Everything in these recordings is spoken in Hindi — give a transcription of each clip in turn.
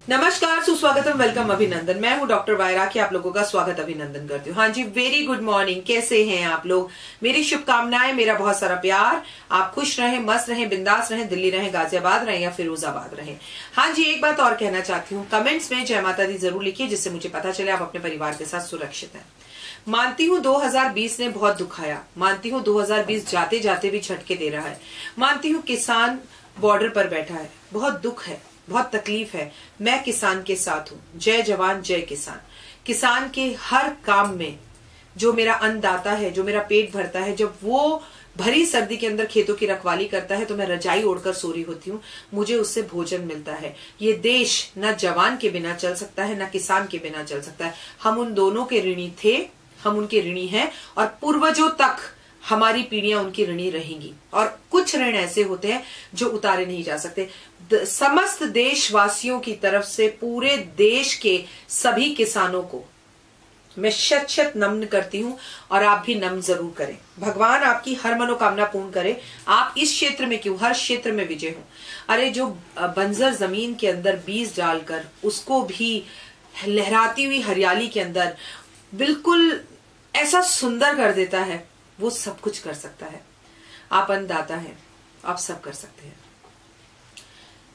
नमस्कार, सुस्वागतम, वेलकम, अभिनंदन। मैं हूं डॉक्टर वायरा की आप लोगों का स्वागत अभिनंदन करती हूँ। हाँ जी, वेरी गुड मॉर्निंग। कैसे हैं आप लोग? मेरी शुभकामनाएं, मेरा बहुत सारा प्यार। आप खुश रहें, मस्त रहें, बिंदास रहें, दिल्ली रहें, गाजियाबाद रहें या फिरोजाबाद रहें। हाँ जी, एक बात और कहना चाहती हूँ, कमेंट्स में जय माता दी जरूर लिखिए, जिससे मुझे पता चले आप अपने परिवार के साथ सुरक्षित हैं। मानती हूँ 2020 ने बहुत दुखाया, मानती हूँ 2020 जाते जाते भी झटके दे रहा है, मानती हूँ किसान बॉर्डर पर बैठा है, बहुत दुख है, बहुत तकलीफ है। मैं किसान के साथ हूँ। जय जवान जय किसान। किसान के हर काम में जो मेरा अन्नदाता है, जो मेरा पेट भरता है, जब वो भरी सर्दी के अंदर खेतों की रखवाली करता है तो मैं रजाई ओढ़कर सो रही होती हूँ, मुझे उससे भोजन मिलता है। ये देश न जवान के बिना चल सकता है, न किसान के बिना चल सकता है। हम उन दोनों के ऋणी थे, हम उनके ऋणी हैं और पूर्वजों तक हमारी पीढ़ियां उनकी ऋणी रहेंगी। और कुछ ऋण ऐसे होते हैं जो उतारे नहीं जा सकते। समस्त देशवासियों की तरफ से पूरे देश के सभी किसानों को मैं शत शत नमन करती हूँ और आप भी नमन जरूर करें। भगवान आपकी हर मनोकामना पूर्ण करे। आप इस क्षेत्र में क्यों, हर क्षेत्र में विजय हो। अरे जो बंजर जमीन के अंदर बीज डालकर उसको भी लहराती हुई हरियाली के अंदर बिल्कुल ऐसा सुंदर कर देता है, वो सब कुछ कर सकता है। आप अन्नदाता हैं, आप सब कर सकते हैं।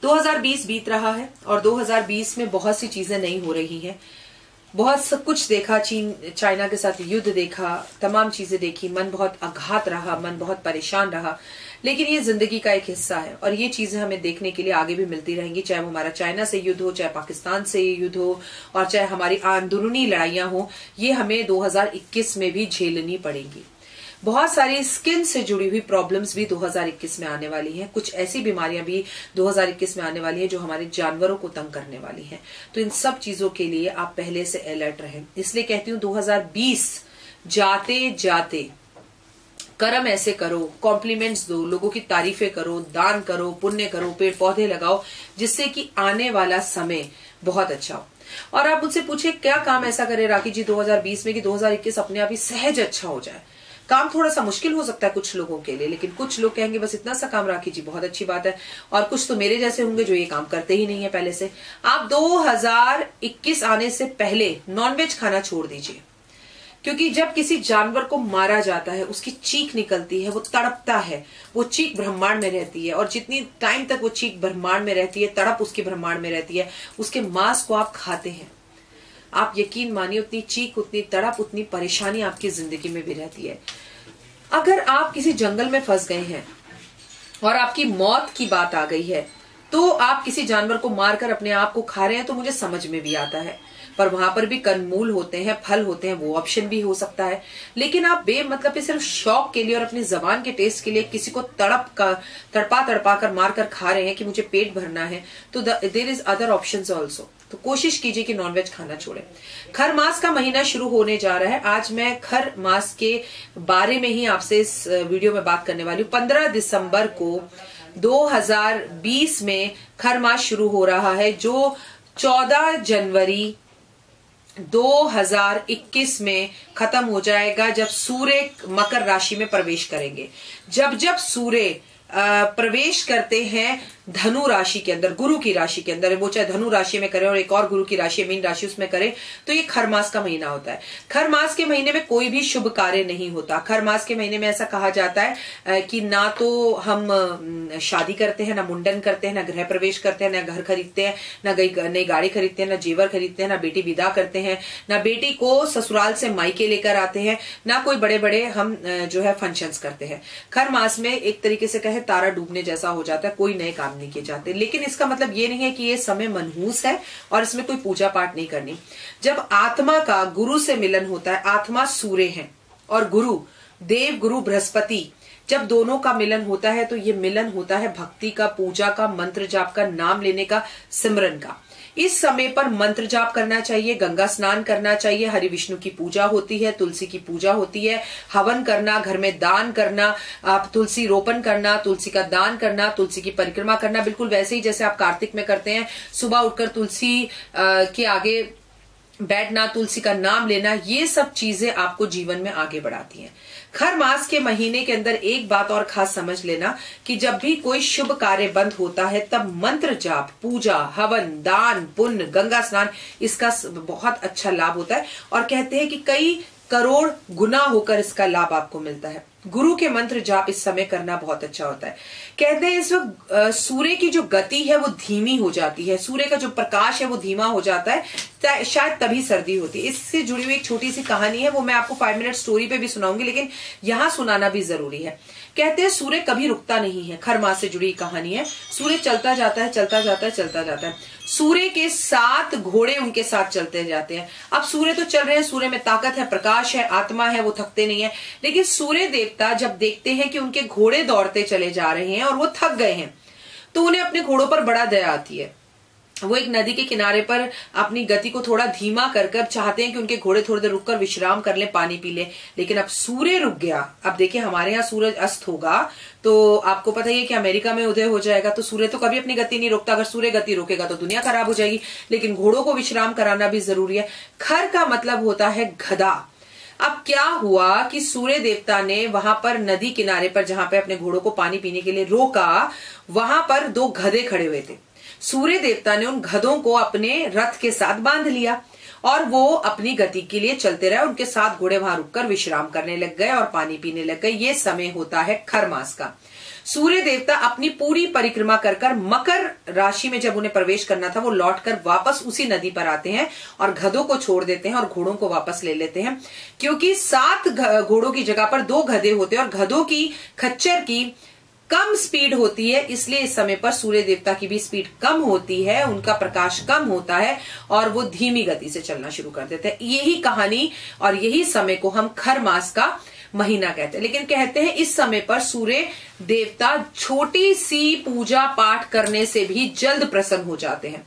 2020 बीत रहा है और 2020 में बहुत सी चीजें नहीं हो रही हैं। बहुत सब कुछ देखा, चीन चाइना के साथ युद्ध देखा, तमाम चीजें देखी, मन बहुत आघात रहा, मन बहुत परेशान रहा। लेकिन ये जिंदगी का एक हिस्सा है और ये चीजें हमें देखने के लिए आगे भी मिलती रहेंगी, चाहे वो हमारा चाइना से युद्ध हो, चाहे पाकिस्तान से युद्ध हो और चाहे हमारी अंदरूनी लड़ाइयां हो। ये हमें 2021 में भी झेलनी पड़ेगी। बहुत सारी स्किन से जुड़ी हुई प्रॉब्लम्स भी 2021 में आने वाली हैं। कुछ ऐसी बीमारियां भी 2021 में आने वाली हैं जो हमारे जानवरों को तंग करने वाली हैं। तो इन सब चीजों के लिए आप पहले से अलर्ट रहें। इसलिए कहती हूँ 2020 जाते जाते कर्म ऐसे करो, कॉम्प्लीमेंट्स दो, लोगों की तारीफें करो, दान करो, पुण्य करो, पेड़ पौधे लगाओ, जिससे कि आने वाला समय बहुत अच्छा हो। और आप मुझसे पूछे क्या काम ऐसा करे राखी जी 2020 में कि 2021 अपने आप ही सहज अच्छा हो जाए। काम थोड़ा सा मुश्किल हो सकता है कुछ लोगों के लिए, लेकिन कुछ लोग कहेंगे बस इतना सा काम राखी जी बहुत अच्छी बात है। और कुछ तो मेरे जैसे होंगे जो ये काम करते ही नहीं है पहले से। आप 2021 आने से पहले नॉनवेज खाना छोड़ दीजिए, क्योंकि जब किसी जानवर को मारा जाता है उसकी चीख निकलती है, वो तड़पता है, वो चीख ब्रह्मांड में रहती है और जितनी टाइम तक वो चीख ब्रह्मांड में रहती है, तड़प उसकी ब्रह्मांड में रहती है, उसके मांस को आप खाते हैं। आप यकीन मानिए उतनी चीख, उतनी तड़प, उतनी परेशानी आपकी जिंदगी में भी रहती है। अगर आप किसी जंगल में फंस गए हैं और आपकी मौत की बात आ गई है तो आप किसी जानवर को मारकर अपने आप को खा रहे हैं, तो मुझे समझ में भी आता है। पर वहां पर भी कंदमूल होते हैं, फल होते हैं, वो ऑप्शन भी हो सकता है। लेकिन आप बेमतलब पे सिर्फ शौक के लिए और अपनी जबान के टेस्ट के लिए किसी को तड़पा कर मार कर खा रहे हैं कि मुझे पेट भरना है, तो there is other options also. तो कोशिश कीजिए कि नॉनवेज खाना छोड़े। खर मास का महीना शुरू होने जा रहा है। आज मैं खर मास के बारे में ही आपसे इस वीडियो में बात करने वाली हूँ। 15 दिसंबर को 2020 में खर मास शुरू हो रहा है, जो 14 जनवरी 2021 में खत्म हो जाएगा, जब सूर्य मकर राशि में प्रवेश करेंगे। जब सूर्य प्रवेश करते हैं धनु राशि के अंदर, गुरु की राशि के अंदर, वो चाहे धनु राशि में करे और एक और गुरु की राशि मीन राशि उसमें करे, तो ये खर मास का महीना होता है। खर मास के महीने में कोई भी शुभ कार्य नहीं होता। खर मास के महीने में ऐसा कहा जाता है कि ना तो हम शादी करते हैं, ना मुंडन करते हैं, ना गृह प्रवेश करते हैं, ना घर खरीदते हैं, ना नई गाड़ी खरीदते हैं, ना जेवर खरीदते हैं, ना बेटी विदा करते हैं, ना बेटी को ससुराल से मायके लेकर आते हैं, ना कोई बड़े बड़े हम जो है फंक्शंस करते हैं। खर मास में एक तरीके से कहे तारा डूबने जैसा हो जाता है, कोई नए काम नहीं किए जाते। लेकिन इसका मतलब ये नहीं है कि ये समय मनहूस है और इसमें कोई पूजा पाठ नहीं करनी। जब आत्मा का गुरु से मिलन होता है, आत्मा सूर्य है और गुरु देव गुरु बृहस्पति, जब दोनों का मिलन होता है तो ये मिलन होता है भक्ति का, पूजा का, मंत्र जाप का, नाम लेने का, सिमरन का। इस समय पर मंत्र जाप करना चाहिए, गंगा स्नान करना चाहिए, हरि विष्णु की पूजा होती है, तुलसी की पूजा होती है, हवन करना, घर में दान करना, आप तुलसी रोपण करना, तुलसी का दान करना, तुलसी की परिक्रमा करना, बिल्कुल वैसे ही जैसे आप कार्तिक में करते हैं। सुबह उठकर तुलसी के आगे बैठना, तुलसी का नाम लेना, ये सब चीजें आपको जीवन में आगे बढ़ाती हैं। खर मास के महीने के अंदर एक बात और खास समझ लेना कि जब भी कोई शुभ कार्य बंद होता है तब मंत्र जाप, पूजा, हवन, दान, पुण्य, गंगा स्नान, इसका बहुत अच्छा लाभ होता है। और कहते हैं कि कई करोड़ गुना होकर इसका लाभ आपको मिलता है। गुरु के मंत्र जाप इस समय करना बहुत अच्छा होता है। कहते हैं इस वक्त सूर्य की जो गति है वो धीमी हो जाती है, सूर्य का जो प्रकाश है वो धीमा हो जाता है, शायद तभी सर्दी होती है। इससे जुड़ी हुई एक छोटी सी कहानी है, वो मैं आपको 5 मिनट स्टोरी पे भी सुनाऊंगी, लेकिन यहां सुनाना भी जरूरी है। कहते हैं सूर्य कभी रुकता नहीं है, खर मास से जुड़ी कहानी है। सूर्य चलता जाता है, चलता जाता है, चलता जाता है। सूर्य के 7 घोड़े उनके साथ चलते जाते हैं। अब सूर्य तो चल रहे हैं, सूर्य में ताकत है, प्रकाश है, आत्मा है, वो थकते नहीं है। लेकिन सूर्य देवता जब देखते हैं कि उनके घोड़े दौड़ते चले जा रहे हैं और वो थक गए हैं, तो उन्हें अपने घोड़ों पर बड़ा दया आती है। वो एक नदी के किनारे पर अपनी गति को थोड़ा धीमा कर चाहते हैं कि उनके घोड़े थोड़ी देर रुककर विश्राम कर लें, पानी पी लें। लेकिन अब सूर्य रुक गया। अब देखिए हमारे यहाँ सूरज अस्त होगा तो आपको पता ही है कि अमेरिका में उदय हो जाएगा, तो सूर्य तो कभी अपनी गति नहीं रोकता। अगर सूर्य गति रोकेगा तो दुनिया खराब हो जाएगी। लेकिन घोड़ों को विश्राम कराना भी जरूरी है। खर का मतलब होता है गधा। अब क्या हुआ कि सूर्य देवता ने वहां पर नदी किनारे पर जहां पे अपने घोड़ों को पानी पीने के लिए रोका, वहां पर 2 गधे खड़े हुए थे। सूर्य देवता ने उन गधों को अपने रथ के साथ बांध लिया और वो अपनी गति के लिए चलते रहे। उनके 7 घोड़े वहां रुककर विश्राम करने लग गए और पानी पीने लग गए। ये समय होता है खर मास का। सूर्य देवता अपनी पूरी परिक्रमा कर मकर राशि में जब उन्हें प्रवेश करना था, वो लौटकर वापस उसी नदी पर आते हैं और गधों को छोड़ देते हैं और घोड़ों को वापस ले लेते हैं। क्योंकि 7 घोड़ों की जगह पर 2 गधे होते हैं और गधों की, खच्चर की कम स्पीड होती है, इसलिए इस समय पर सूर्य देवता की भी स्पीड कम होती है, उनका प्रकाश कम होता है और वो धीमी गति से चलना शुरू कर देते हैं। यही कहानी और यही समय को हम खर मास का महीना कहते हैं। लेकिन कहते हैं इस समय पर सूर्य देवता छोटी सी पूजा पाठ करने से भी जल्द प्रसन्न हो जाते हैं।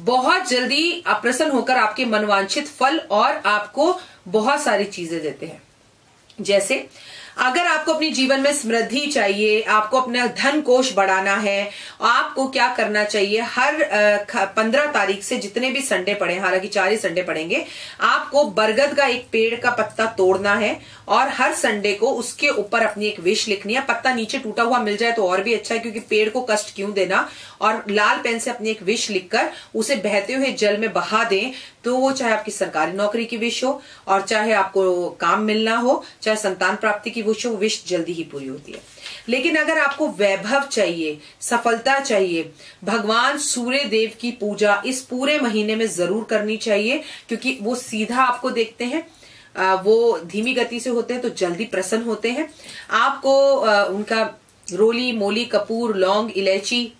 बहुत जल्दी प्रसन्न होकर आपके मनवांछित फल और आपको बहुत सारी चीजें देते हैं। जैसे अगर आपको अपने जीवन में समृद्धि चाहिए, आपको अपना धन कोष बढ़ाना है, आपको क्या करना चाहिए, हर 15 तारीख से जितने भी संडे पड़े, हालांकि 4 ही संडे पड़ेंगे, आपको बरगद का एक पेड़ का पत्ता तोड़ना है और हर संडे को उसके ऊपर अपनी एक विश लिखनी है। पत्ता नीचे टूटा हुआ मिल जाए तो और भी अच्छा है, क्योंकि पेड़ को कष्ट क्यों देना। और लाल पेन से अपनी एक विश लिखकर उसे बहते हुए जल में बहा दें, तो वो चाहे आपकी सरकारी नौकरी की विश हो और चाहे आपको काम मिलना हो, चाहे संतान प्राप्ति की विश हो, विश जल्दी ही पूरी होती है। लेकिन अगर आपको वैभव चाहिए, सफलता चाहिए, भगवान सूर्य देव की पूजा इस पूरे महीने में जरूर करनी चाहिए, क्योंकि वो सीधा आपको देखते हैं, वो धीमी गति से होते हैं तो जल्दी प्रसन्न होते हैं। आपको उनका रोली, मोली, कपूर, लौंग, इलायची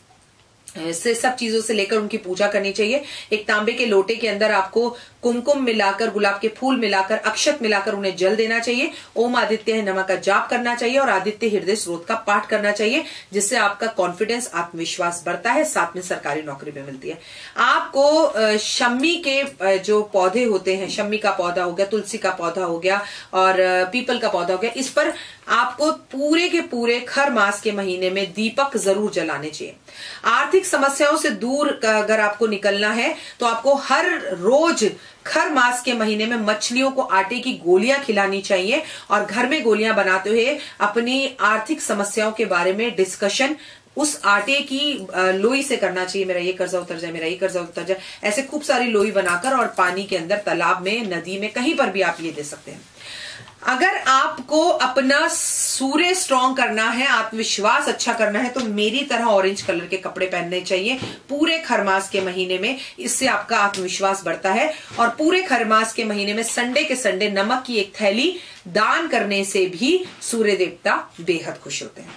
से सब चीजों से लेकर उनकी पूजा करनी चाहिए। एक तांबे के लोटे के अंदर आपको कुमकुम मिलाकर, गुलाब के फूल मिलाकर, अक्षत मिलाकर उन्हें जल देना चाहिए। ओम आदित्य नमः का जाप करना चाहिए और आदित्य हृदय स्रोत का पाठ करना चाहिए, जिससे आपका कॉन्फिडेंस, आत्मविश्वास बढ़ता है, साथ में सरकारी नौकरी भी मिलती है। आपको शम्मी के जो पौधे होते हैं, शम्मी का पौधा हो गया, तुलसी का पौधा हो गया और पीपल का पौधा हो गया, इस पर आपको पूरे के पूरे खर मास के महीने में दीपक जरूर जलाने चाहिए। आर्थिक समस्याओं से दूर अगर आपको निकलना है तो आपको हर रोज खर मास के महीने में मछलियों को आटे की गोलियां खिलानी चाहिए और घर में गोलियां बनाते हुए अपनी आर्थिक समस्याओं के बारे में डिस्कशन उस आटे की लोई से करना चाहिए। मेरा ये कर्जा उतर जाए, मेरा ये कर्जा उतर जाए, ऐसे खूब सारी लोई बनाकर और पानी के अंदर, तालाब में, नदी में, कहीं पर भी आप ये दे सकते हैं। अगर आपको अपना सूर्य स्ट्रॉन्ग करना है, आत्मविश्वास अच्छा करना है, तो मेरी तरह ऑरेंज कलर के कपड़े पहनने चाहिए पूरे खरमास के महीने में। इससे आपका आत्मविश्वास बढ़ता है। और पूरे खरमास के महीने में संडे के संडे नमक की एक थैली दान करने से भी सूर्य देवता बेहद खुश होते हैं।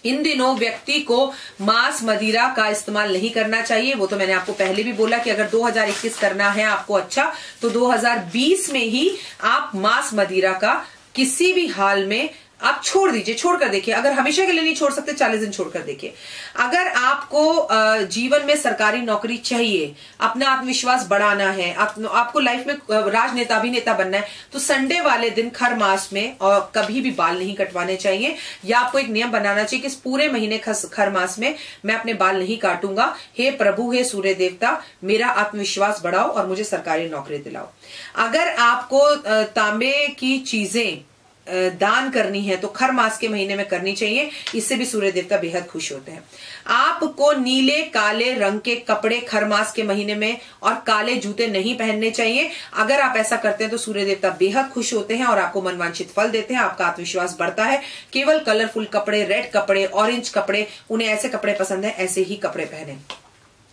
इन दिनों व्यक्ति को मांस मदिरा का इस्तेमाल नहीं करना चाहिए। वो तो मैंने आपको पहले भी बोला कि अगर 2021 करना है आपको अच्छा, तो 2020 में ही आप मांस मदिरा का किसी भी हाल में आप छोड़ दीजिए, छोड़कर देखिए। अगर हमेशा के लिए नहीं छोड़ सकते, 40 दिन छोड़कर देखिए। अगर आपको जीवन में सरकारी नौकरी चाहिए, अपना आत्मविश्वास बढ़ाना है, आपको लाइफ में राजनेता, अभिनेता बनना है, तो संडे वाले दिन खर मास में और कभी भी बाल नहीं कटवाने चाहिए। या आपको एक नियम बनाना चाहिए कि इस पूरे महीने खर मास में मैं अपने बाल नहीं काटूंगा। हे प्रभु, हे सूर्य देवता, मेरा आत्मविश्वास बढ़ाओ और मुझे सरकारी नौकरी दिलाओ। अगर आपको तांबे की चीजें दान करनी है तो खर मास के महीने में करनी चाहिए। इससे भी सूर्य देवता बेहद खुश होते हैं। आपको नीले काले रंग के कपड़े खर मास के महीने में और काले जूते नहीं पहनने चाहिए। अगर आप ऐसा करते हैं तो सूर्य देवता बेहद खुश होते हैं और आपको मनवांछित फल देते हैं। आपका आत्मविश्वास बढ़ता है। केवल कलरफुल कपड़े, रेड कपड़े, ऑरेंज कपड़े, उन्हें ऐसे कपड़े पसंद है, ऐसे ही कपड़े पहने।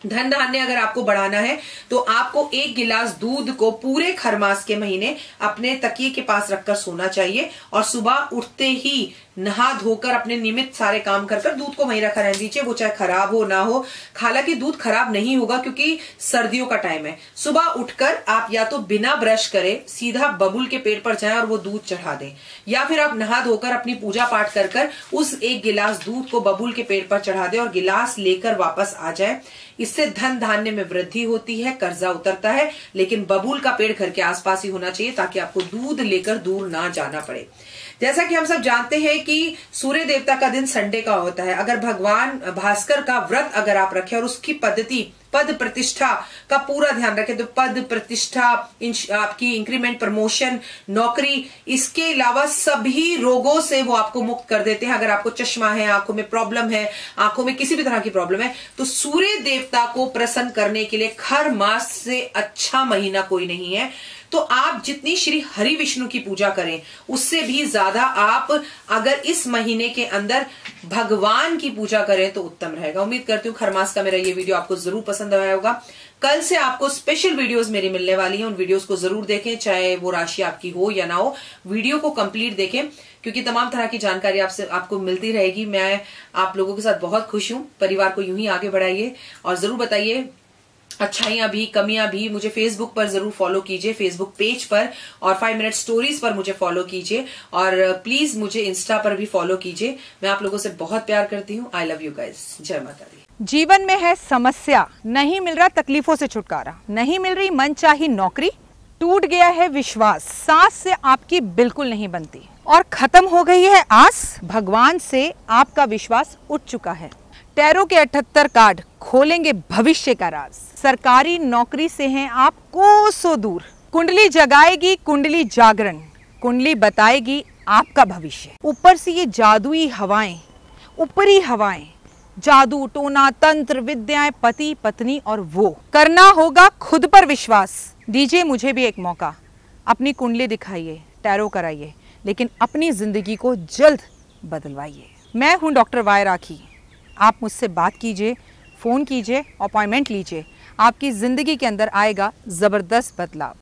धन धान्य अगर आपको बढ़ाना है तो आपको 1 गिलास दूध को पूरे खर मास के महीने अपने तकिए के पास रखकर सोना चाहिए और सुबह उठते ही नहा धोकर अपने नियमित सारे काम कर दूध को वहीं रखा रहने दीजिए, वो चाहे खराब हो ना हो। हालांकि दूध खराब नहीं होगा क्योंकि सर्दियों का टाइम है। सुबह उठकर आप या तो बिना ब्रश करे सीधा बबुल के पेड़ पर जाएं और वो दूध चढ़ा दें, या फिर आप नहा धोकर अपनी पूजा पाठ कर उस 1 गिलास दूध को बबुल के पेड़ पर चढ़ा दें और गिलास लेकर वापस आ जाए। इससे धन धान्य में वृद्धि होती है, कर्जा उतरता है। लेकिन बबूल का पेड़ घर के आसपास ही होना चाहिए ताकि आपको दूध लेकर दूर ना जाना पड़े। जैसा कि हम सब जानते हैं कि सूर्य देवता का दिन संडे का होता है। अगर भगवान भास्कर का व्रत अगर आप रखें और उसकी पद्धति पद प्रतिष्ठा का पूरा ध्यान रखें तो पद प्रतिष्ठा, आपकी इंक्रीमेंट, प्रमोशन, नौकरी, इसके अलावा सभी रोगों से वो आपको मुक्त कर देते हैं। अगर आपको चश्मा है, आंखों में प्रॉब्लम है, आंखों में किसी भी तरह की प्रॉब्लम है, तो सूर्य देवता को प्रसन्न करने के लिए खर मास से अच्छा महीना कोई नहीं है। तो आप जितनी श्री हरि विष्णु की पूजा करें उससे भी ज्यादा आप अगर इस महीने के अंदर भगवान की पूजा करें तो उत्तम रहेगा। उम्मीद करती हूँ खर मास का मेरा ये वीडियो आपको जरूर पसंद आया होगा। कल से आपको स्पेशल वीडियोस मेरी मिलने वाली हैं, उन वीडियोस को जरूर देखें, चाहे वो राशि आपकी हो या ना हो। वीडियो को कंप्लीट देखें क्योंकि तमाम तरह की जानकारी आपको मिलती रहेगी। मैं आप लोगों के साथ बहुत खुश हूं। परिवार को यूं ही आगे बढ़ाइए और जरूर बताइए अच्छाइयां भी, कमियां भी। मुझे फेसबुक पर जरूर फॉलो कीजिए, फेसबुक पेज पर, और 5 मिनट स्टोरीज पर मुझे फॉलो कीजिए, और प्लीज मुझे इंस्टा पर भी फॉलो कीजिए। मैं आप लोगों से बहुत प्यार करती हूँ। I love you guys. जय माता दी। जीवन में है समस्या, नहीं मिल रहा तकलीफों से छुटकारा, नहीं मिल रही मनचाही नौकरी, टूट गया है विश्वास, सांस से आपकी बिल्कुल नहीं बनती और खत्म हो गई है आस, भगवान से आपका विश्वास उठ चुका है। टैरो के 78 कार्ड खोलेंगे भविष्य का राज। सरकारी नौकरी से हैं आप कोसों दूर। कुंडली जगाएगी कुंडली जागरण, कुंडली बताएगी आपका भविष्य। ऊपर से ये जादुई हवाएं, ऊपरी हवाएं, जादू टोना तंत्र विद्याएं, पति पत्नी और वो। करना होगा खुद पर विश्वास। दीजिए मुझे भी एक मौका, अपनी कुंडली दिखाइए, टैरो कराइए, लेकिन अपनी जिंदगी को जल्द बदलवाइए। मैं हूं डॉक्टर वाई राखी। आप मुझसे बात कीजिए, फ़ोन कीजिए, अपॉइंटमेंट लीजिए। आपकी ज़िंदगी के अंदर आएगा ज़बरदस्त बदलाव।